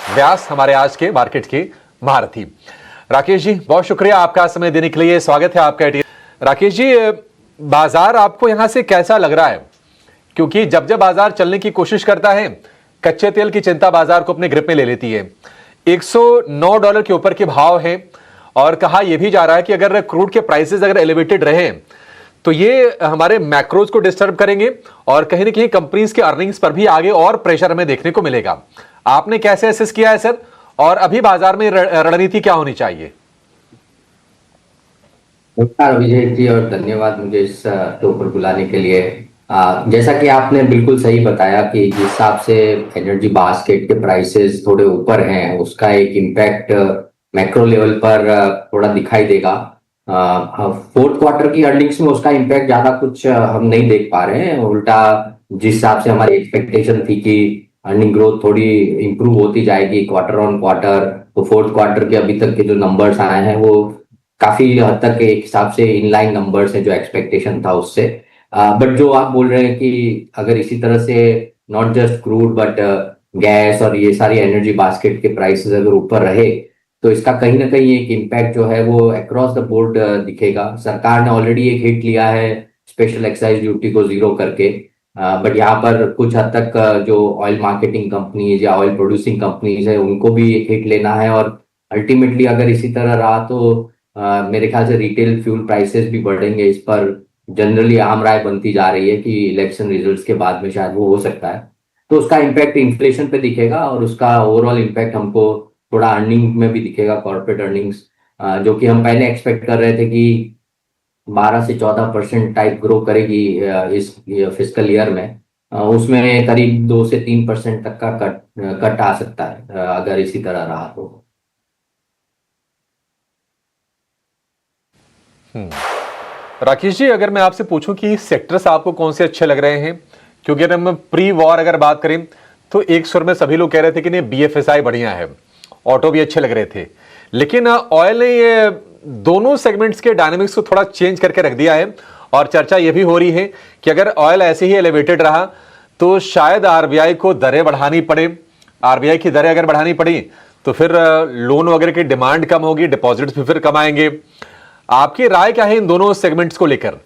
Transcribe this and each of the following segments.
व्यास हमारे आज के मार्केट के महारथी। राकेश जी, बहुत शुक्रिया आपका समय देने के लिए, स्वागत है आपका। राकेश जी, बाजार आपको यहां से कैसा लग रहा है? क्योंकि जब जब बाजार चलने की कोशिश करता है, कच्चे तेल की चिंता बाजार को अपने ग्रिप में ले लेती है। $109 के ऊपर के भाव है और कहा यह भी जा रहा है कि अगर क्रूड के प्राइसेस अगर एलिवेटेड रहे तो ये हमारे मैक्रोज को डिस्टर्ब करेंगे और कहीं ना कहीं कंपनीज के अर्निंग्स पर भी आगे और प्रेशर हमें देखने को मिलेगा। आपने कैसे असेस किया है सर, और अभी बाजार में रणनीति क्या होनी चाहिए? नमस्कार अभिषेक जी, और धन्यवाद मुझे इस शो पर बुलाने के लिए। जैसा कि आपने बिल्कुल सही बताया कि जिस हिसाब से एनर्जी बास्केट के प्राइसेस थोड़े ऊपर हैं, उसका एक इम्पैक्ट मैक्रो लेवल पर थोड़ा दिखाई देगा। फोर्थ क्वार्टर की अर्निंग्स में उसका इम्पैक्ट ज्यादा कुछ हम नहीं देख पा रहे हैं। उल्टा जिस हिसाब से हमारी एक्सपेक्टेशन थी कि अर्निंग ग्रोथ थोड़ी इंप्रूव होती जाएगी क्वार्टर ऑन क्वार्टर, तो फोर्थ क्वार्टर के अभी तक के जो नंबर्स आए हैं वो काफी हद तक एक हिसाब से इनलाइन नंबर्स है जो एक्सपेक्टेशन था उससे। बट जो आप बोल रहे हैं कि अगर इसी तरह से not just crude but gas और ये सारी एनर्जी बास्केट के प्राइसेस अगर ऊपर रहे तो इसका कहीं ना कहीं एक इम्पैक्ट जो है वो अक्रॉस द बोर्ड दिखेगा। सरकार ने ऑलरेडी एक हिट लिया है स्पेशल एक्साइज ड्यूटी को जीरो करके, बट यहाँ पर कुछ हद तक जो ऑयल मार्केटिंग कंपनीज या ऑयल प्रोड्यूसिंग कंपनीज है उनको भी एक हिट लेना है। और अल्टीमेटली अगर इसी तरह रहा तो मेरे ख्याल से रिटेल फ्यूल प्राइसेस भी बढ़ेंगे। इस पर जनरली आम राय बनती जा रही है कि इलेक्शन रिजल्ट्स के बाद में शायद वो हो सकता है, तो उसका इम्पैक्ट इन्फ्लेशन पे दिखेगा और उसका ओवरऑल इम्पैक्ट हमको थोड़ा अर्निंग में भी दिखेगा, कॉर्पोरेट अर्निंग्स जो कि हम पहले एक्सपेक्ट कर रहे थे कि 12 से 14% टाइप ग्रो करेगी इस फिस्कल ईयर में, उसमें करीब 2 से 3% तक का कट आ सकता है अगर इसी तरह रहा तो। राकेश जी, अगर मैं आपसे पूछूं कि सेक्टर्स आपको कौन से अच्छे लग रहे हैं, क्योंकि अगर हम प्री वॉर अगर बात करें तो एक सुर में सभी लोग कह रहे थे कि नहीं बीएफएसआई बढ़िया है, ऑटो भी अच्छे लग रहे थे, लेकिन ऑयल ने ये दोनों सेगमेंट्स के डायनामिक्स को थोड़ा चेंज करके रख दिया है। और चर्चा यह भी हो रही है कि अगर ऑयल ऐसे ही एलिवेटेड रहा तो शायद आरबीआई को दरें बढ़ानी पड़े। आरबीआई की दरें अगर बढ़ानी पड़ी तो फिर लोन वगैरह की डिमांड कम होगी, डिपॉजिट्स भी फिर कम आएंगे। आपकी राय क्या है इन दोनों सेगमेंट्स को लेकर?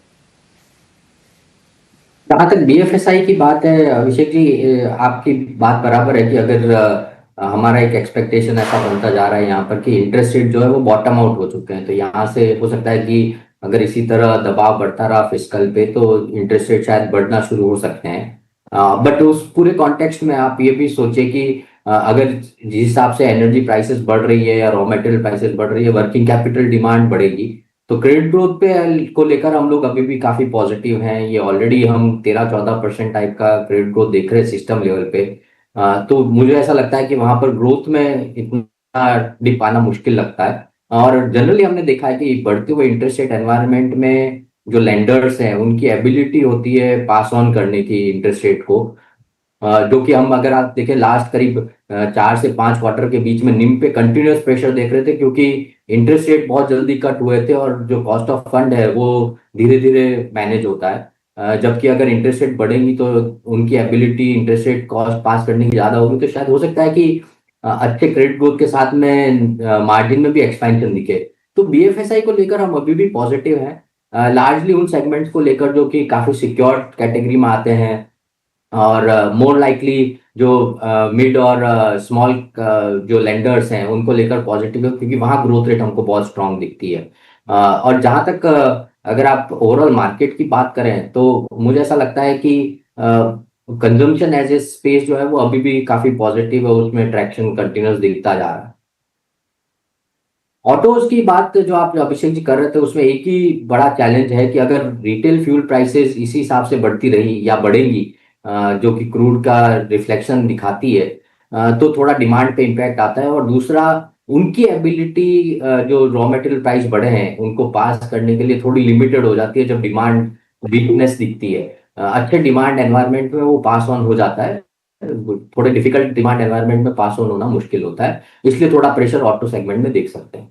जहाँ तक बीएफएसआई की बात है अभिषेक जी, आपकी बात बराबर है कि अगर हमारा एक एक्सपेक्टेशन ऐसा बनता जा रहा है यहाँ पर कि इंटरेस्ट रेट जो है वो बॉटम आउट हो चुके हैं, तो यहाँ से हो सकता है कि अगर इसी तरह दबाव बढ़ता रहा फिस्कल पे तो इंटरेस्ट रेट शायद बढ़ना शुरू हो सकते हैं। बट उस पूरे कॉन्टेक्स्ट में आप ये भी सोचे कि अगर जिस हिसाब से एनर्जी प्राइसेस बढ़ रही है या रॉ मटेरियल प्राइसेस बढ़ रही है, वर्किंग कैपिटल डिमांड बढ़ेगी, तो क्रेडिट ग्रोथ पे को लेकर हम लोग अभी भी काफी पॉजिटिव हैं। ये ऑलरेडी हम 13-14% टाइप का क्रेडिट ग्रोथ देख रहे हैं सिस्टम लेवल पे। तो मुझे ऐसा लगता है कि वहां पर ग्रोथ में इतना डिप आना मुश्किल लगता है। और जनरली हमने देखा है कि बढ़ते हुए इंटरेस्ट रेट एनवायरनमेंट में जो लेंडर्स हैं उनकी एबिलिटी होती है पास ऑन करने की इंटरेस्ट रेट को, जो कि हम अगर आप देखें लास्ट करीब 4 से 5 क्वार्टर के बीच में निम पे कंटिन्यूअस प्रेशर देख रहे थे, क्योंकि इंटरेस्ट रेट बहुत जल्दी कट हुए थे और जो कॉस्ट ऑफ फंड है वो धीरे धीरे मैनेज होता है। जबकि अगर इंटरेस्ट रेट बढ़ेंगी तो उनकी एबिलिटी इंटरेस्ट रेट कॉस्ट पास करने की ज्यादा होगी, तो शायद हो सकता है कि अच्छे क्रेडिट ग्रोथ के साथ में मार्जिन में भी एक्सपेंशन दिखे। तो बीएफएसआई को लेकर हम अभी भी पॉजिटिव हैं, लार्जली उन सेगमेंट्स को लेकर जो कि काफी सिक्योर कैटेगरी में आते हैं और मोर लाइकली जो मिड और स्मॉल जो लेंडर्स हैं उनको लेकर पॉजिटिव है, क्योंकि वहां ग्रोथ रेट हमको बहुत स्ट्रांग दिखती है। और जहां तक अगर आप ओवरऑल मार्केट की बात करें तो मुझे ऐसा लगता है कि कंजम्पशन एज ए स्पेस जो है वो अभी भी काफी पॉजिटिव है, उसमें ट्रैक्शन कंटिन्यूस दिखता जा रहा है। ऑटोज की बात जो आप अभिषेक जी कर रहे थे उसमें एक ही बड़ा चैलेंज है कि अगर रिटेल फ्यूल प्राइसेस इसी हिसाब से बढ़ती रही या बढ़ेंगी, जो कि क्रूड का रिफ्लेक्शन दिखाती है, तो थोड़ा डिमांड पे इम्पैक्ट आता है। और दूसरा उनकी एबिलिटी जो रॉ मटेरियल प्राइस बढ़े हैं उनको पास करने के लिए थोड़ी लिमिटेड हो जाती है जब डिमांड वीकनेस दिखती है। अच्छे डिमांड एनवायरनमेंट में वो पास ऑन हो जाता है, थोड़े डिफिकल्ट डिमांड एनवायरनमेंट में पास ऑन होना मुश्किल होता है, इसलिए थोड़ा प्रेशर ऑटो सेगमेंट में देख सकते हैं।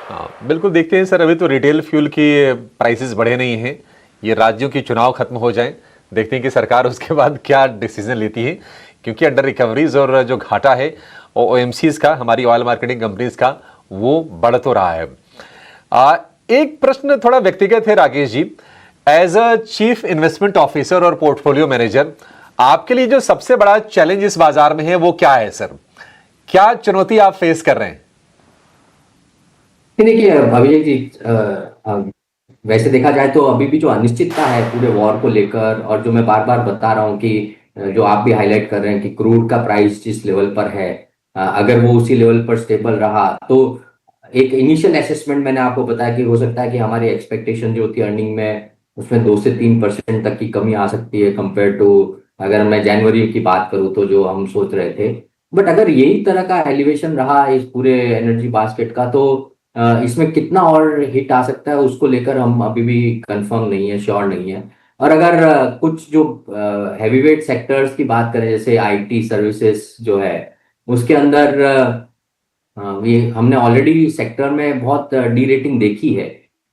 हाँ, बिल्कुल देखते हैं सर। अभी तो रिटेल फ्यूल की प्राइसेस बढ़े नहीं हैं, ये राज्यों की चुनाव खत्म हो जाएं देखते हैं कि सरकार उसके बाद क्या डिसीजन लेती है, क्योंकि अंडर रिकवरीज और जो घाटा है ओएमसीज का, हमारी ऑयल मार्केटिंग कंपनीज का, वो बढ़ तो रहा है। एक प्रश्न थोड़ा व्यक्तिगत है Rakesh ji, as a chief investment officer और पोर्टफोलियो मैनेजर, आपके लिए जो सबसे बड़ा चैलेंज इस बाजार में है वो क्या है सर? क्या चुनौती आप फेस कर रहे हैं? देखिए अभिषेक जी, वैसे देखा जाए तो अभी भी जो अनिश्चितता है पूरे वॉर को लेकर, और जो मैं बार बार बता रहा हूँ कि जो आप भी हाईलाइट कर रहे हैं कि क्रूड का प्राइस जिस लेवल पर है, अगर वो उसी लेवल पर स्टेबल रहा तो एक इनिशियल असेसमेंट मैंने आपको बताया कि हो सकता है कि हमारी एक्सपेक्टेशन जो थी अर्निंग में, उसमें 2 से 3% तक की कमी आ सकती है कंपेयर टू, अगर मैं जनवरी की बात करूँ तो जो हम सोच रहे थे। बट अगर यही तरह का एलिवेशन रहा इस पूरे एनर्जी बास्केट का, तो इसमें कितना और हिट आ सकता है उसको लेकर हम अभी भी कंफर्म नहीं है, श्योर नहीं है। और अगर कुछ जो हैवीवेट सेक्टर्स की बात करें, जैसे आईटी सर्विसेज जो है, उसके अंदर ये हमने ऑलरेडी सेक्टर में बहुत डी रेटिंग देखी है,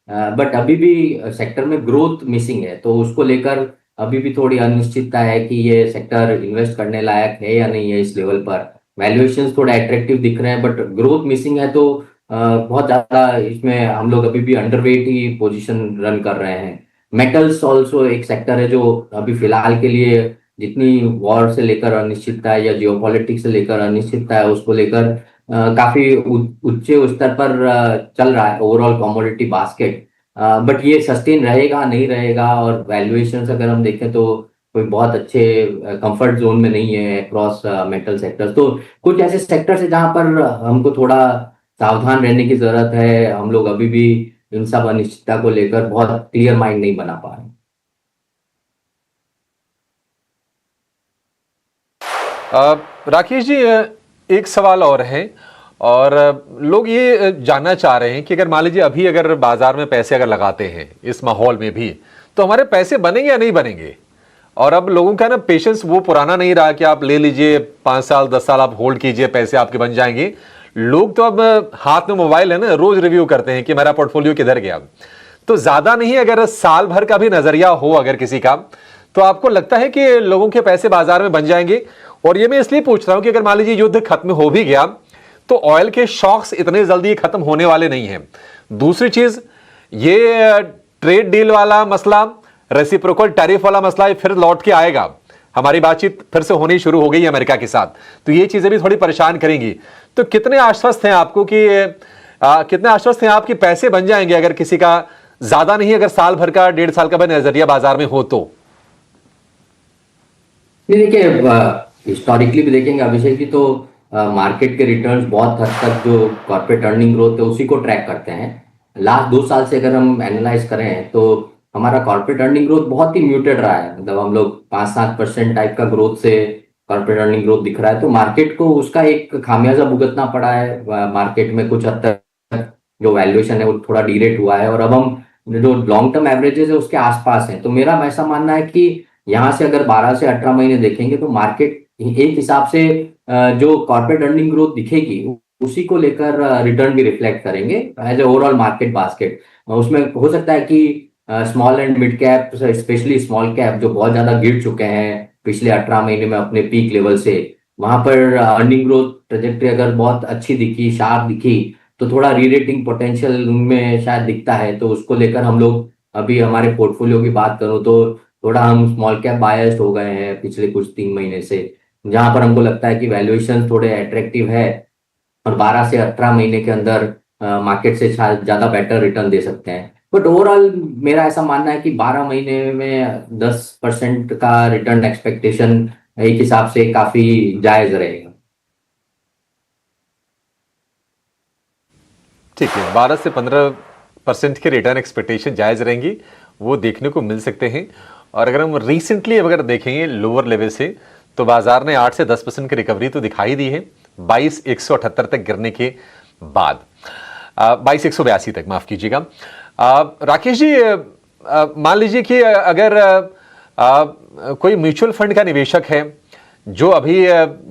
बट अभी भी सेक्टर में ग्रोथ मिसिंग है, तो उसको लेकर अभी भी थोड़ी अनिश्चितता है कि ये सेक्टर इन्वेस्ट करने लायक है या नहीं है इस लेवल पर। वैल्यूएशंस थोड़ा अट्रैक्टिव दिख रहे हैं बट ग्रोथ मिसिंग है, तो बहुत ज्यादा इसमें हम लोग अभी भी अंडरवेट ही पोजीशन रन कर रहे हैं। मेटल्स ऑल्सो एक सेक्टर है जो अभी फिलहाल के लिए, जितनी वॉर से लेकर अनिश्चितता है या जियोपॉलिटिक्स से लेकर अनिश्चितता है, उसको लेकर काफी उच्च स्तर पर चल रहा है ओवरऑल कमोडिटी बास्केट। बट ये सस्टेन रहेगा नहीं रहेगा, और वैल्यूएशंस अगर हम देखें तो कोई बहुत अच्छे कंफर्ट जोन में नहीं है अक्रॉस मेटल सेक्टर्स। तो कुछ ऐसे सेक्टर्स है जहां पर हमको थोड़ा सावधान रहने की जरूरत है। हम लोग अभी भी इन सब अनिश्चितता को लेकर बहुत क्लियर माइंड नहीं बना पा रहे। राकेश जी, एक सवाल और है, और लोग ये जानना चाह रहे हैं कि अगर मान लीजिए अभी अगर बाजार में पैसे अगर लगाते हैं इस माहौल में भी, तो हमारे पैसे बनेंगे या नहीं बनेंगे? और अब लोगों का ना पेशेंस वो पुराना नहीं रहा कि आप ले लीजिए 5 साल 10 साल आप होल्ड कीजिए, पैसे आपके बन जाएंगे। लोग तो अब हाथ में मोबाइल है ना, रोज रिव्यू करते हैं कि मेरा पोर्टफोलियो किधर गया। तो ज्यादा नहीं, अगर साल भर का भी नजरिया हो अगर किसी का, तो आपको लगता है कि लोगों के पैसे बाजार में बन जाएंगे? और ये मैं इसलिए पूछ रहा हूं कि अगर मान लीजिए युद्ध खत्म हो भी गया तो ऑयल के शॉक्स इतने जल्दी खत्म होने वाले नहीं हैं। दूसरी चीज, ये ट्रेड डील वाला मसला, रेसिप्रोकल टैरिफ वाला मसला फिर लौट के आएगा। हमारी बातचीत फिर से होनी शुरू हो गई है अमेरिका के साथ, तो ये चीजें भी थोड़ी परेशान करेंगी। तो कितने आश्वस्त हैं आपको कि कितने आश्वस्त हैं आप कि पैसे बन जाएंगे अगर किसी का ज्यादा नहीं, अगर साल भर का 1.5 साल का भी नजरिया बाजार में हो तो? नहीं, देखिए हिस्टोरिकली भी देखेंगे अभिषेक जी, तो मार्केट के रिटर्न्स बहुत हद तक जो कॉर्पोरेट अर्निंग ग्रोथ है उसी को ट्रैक करते हैं। लास्ट 2 साल से अगर हम एनालाइज करें तो हमारा कॉर्पोरेट अर्निंग ग्रोथ बहुत ही म्यूटेड रहा है। मतलब हम लोग 5-7% टाइप का ग्रोथ से कॉर्पोरेट अर्निंग ग्रोथ दिख रहा है, तो मार्केट को उसका एक खामियाजा भुगतना पड़ा है। मार्केट में कुछ हद तक जो वैल्यूएशन है वो थोड़ा डीरेट हुआ है, और अब हम जो लॉन्ग टर्म एवरेजेस है उसके आसपास है। तो मेरा ऐसा मानना है कि यहाँ से अगर 12 से 18 महीने देखेंगे तो मार्केट एक हिसाब से जो कॉर्पोरेट अर्निंग ग्रोथ दिखेगी उसी को लेकर रिटर्न भी रिफ्लेक्ट करेंगे as a overall market basket. उसमें हो सकता है कि small and mid cap, specially small cap जो बहुत ज्यादा गिर चुके हैं पिछले 18 महीने में अपने पीक लेवल से, वहां पर अर्निंग ग्रोथ ट्रेजेक्टरी अगर बहुत अच्छी दिखी, शार्प दिखी, तो थोड़ा री रेटिंग पोटेंशियल उनमें शायद दिखता है। तो उसको लेकर हम लोग अभी हमारे पोर्टफोलियो की बात करूँ तो थोड़ा हम स्मॉल कैप बायस्ड हो गए हैं पिछले कुछ 3 महीने से, जहां पर हमको लगता है कि वैल्यूएशन थोड़े अट्रैक्टिव है और 12 से 18 महीने के अंदर मार्केट से शायद ज्यादा बेटर रिटर्न दे सकते हैं। बट ओवरऑल मेरा ऐसा मानना है कि 12 महीने में 10% का रिटर्न एक्सपेक्टेशन एक हिसाब से काफी जायज रहेगा। ठीक है, 12 से 15% के रिटर्न एक्सपेक्टेशन जायज रहेंगी, वो देखने को मिल सकते हैं। और अगर हम रिसेंटली अगर देखेंगे लोअर लेवल से, तो बाजार ने 8 से 10% की रिकवरी तो दिखाई दी है 22,178 तक गिरने के बाद, 22,182 तक, माफ कीजिएगा। राकेश जी, मान लीजिए कि अगर कोई म्यूचुअल फंड का निवेशक है जो अभी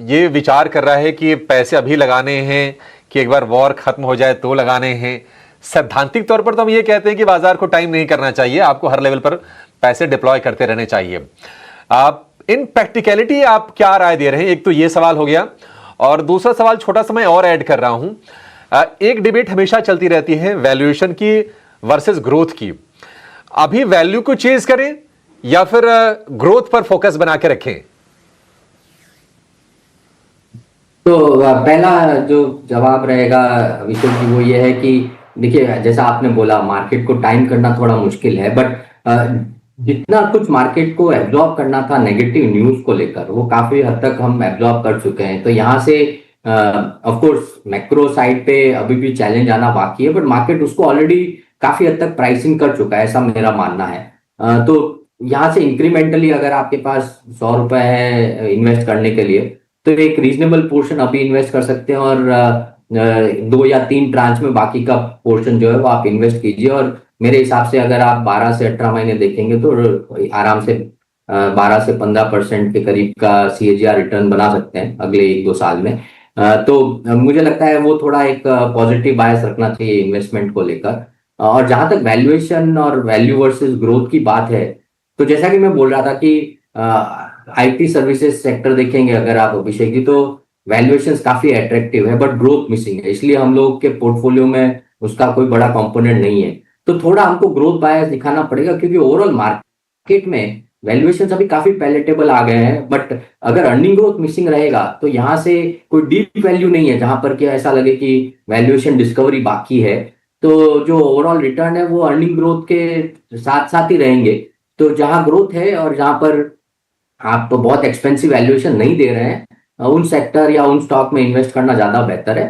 ये विचार कर रहा है कि पैसे अभी लगाने हैं कि एक बार वॉर खत्म हो जाए तो लगाने हैं, सैद्धांतिक तौर पर तो हम ये कहते हैं कि बाजार को टाइम नहीं करना चाहिए, आपको हर लेवल पर पैसे डिप्लॉय करते रहने चाहिए। आप इन प्रैक्टिकलिटी आप क्या राय दे रहे हैं? एक तो ये सवाल हो गया, और दूसरा सवाल छोटा सा मैं और ऐड कर रहा हूं। एक डिबेट हमेशा चलती रहती है वैल्यूएशन की वर्सेस ग्रोथ की। अभी वैल्यू को चेज करें या फिर ग्रोथ पर फोकस बना के रखें? तो पहला जो जवाब रहेगा अभिषेक जी वो ये है कि देखिए, जैसा आपने बोला, मार्केट को टाइम करना थोड़ा मुश्किल है, बट जितना कुछ मार्केट को एब्जॉर्ब करना था नेगेटिव न्यूज को लेकर, वो काफी हद तक हम एब्जॉर्ब कर चुके हैं। तो यहाँ से ऑफ कोर्स मैक्रो साइड पे अभी भी चैलेंज आना बाकी है, बट मार्केट उसको ऑलरेडी काफी हद तक प्राइसिंग कर चुका है, ऐसा मेरा मानना है। तो यहाँ से इंक्रीमेंटली अगर आपके पास 100 रुपए है इन्वेस्ट करने के लिए, तो एक रीजनेबल पोर्शन अभी इन्वेस्ट कर सकते हैं, और 2 या 3 ट्रांच में बाकी का पोर्शन जो है वो आप इन्वेस्ट कीजिए। और मेरे हिसाब से अगर आप 12 से 18 महीने देखेंगे तो आराम से 12 से 15% के करीब का CAGR रिटर्न बना सकते हैं अगले 1-2 साल में। तो मुझे लगता है वो थोड़ा एक पॉजिटिव बायस रखना चाहिए इन्वेस्टमेंट को लेकर। और जहां तक वैल्यूएशन और वैल्यू वर्सेस ग्रोथ की बात है, तो जैसा कि मैं बोल रहा था कि IT सर्विसेज सेक्टर देखेंगे अगर आप अभिषेक जी, तो वैल्यूएशंस काफी अट्रैक्टिव है, बट ग्रोथ मिसिंग है, इसलिए हम लोग के पोर्टफोलियो में उसका कोई बड़ा कंपोनेंट नहीं है। तो थोड़ा हमको ग्रोथ बायस दिखाना पड़ेगा, क्योंकि ओवरऑल मार्केट में वैल्यूएशंस अभी काफी पैलेटेबल आ गए हैं, बट अगर अर्निंग ग्रोथ मिसिंग रहेगा तो यहाँ से कोई डीप वैल्यू नहीं है जहां पर कि ऐसा लगे कि वैल्यूएशन डिस्कवरी बाकी है। तो जो ओवरऑल रिटर्न है वो अर्निंग ग्रोथ के साथ साथ ही रहेंगे। तो जहां ग्रोथ है और जहां पर आप तो बहुत एक्सपेंसिव वैल्यूएशन नहीं दे रहे हैं, उन सेक्टर या उन स्टॉक में इन्वेस्ट करना ज्यादा बेहतर है।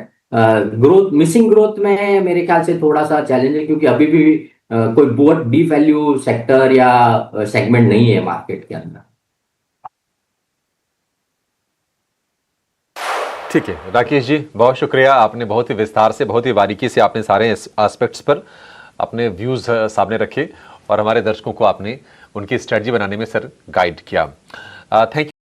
ग्रोथ मिसिंग ग्रोथ में मेरे ख्याल से थोड़ा सा चैलेंज है, क्योंकि अभी भी कोई बहुत डीप वैल्यू सेक्टर या सेगमेंट नहीं है मार्केट के अंदर। ठीक है राकेश जी, बहुत शुक्रिया। आपने बहुत ही विस्तार से, बहुत ही बारीकी से आपने सारे एस्पेक्ट्स पर अपने व्यूज सामने रखे, और हमारे दर्शकों को आपने उनकी स्ट्रेटजी बनाने में सर गाइड किया। Thank you.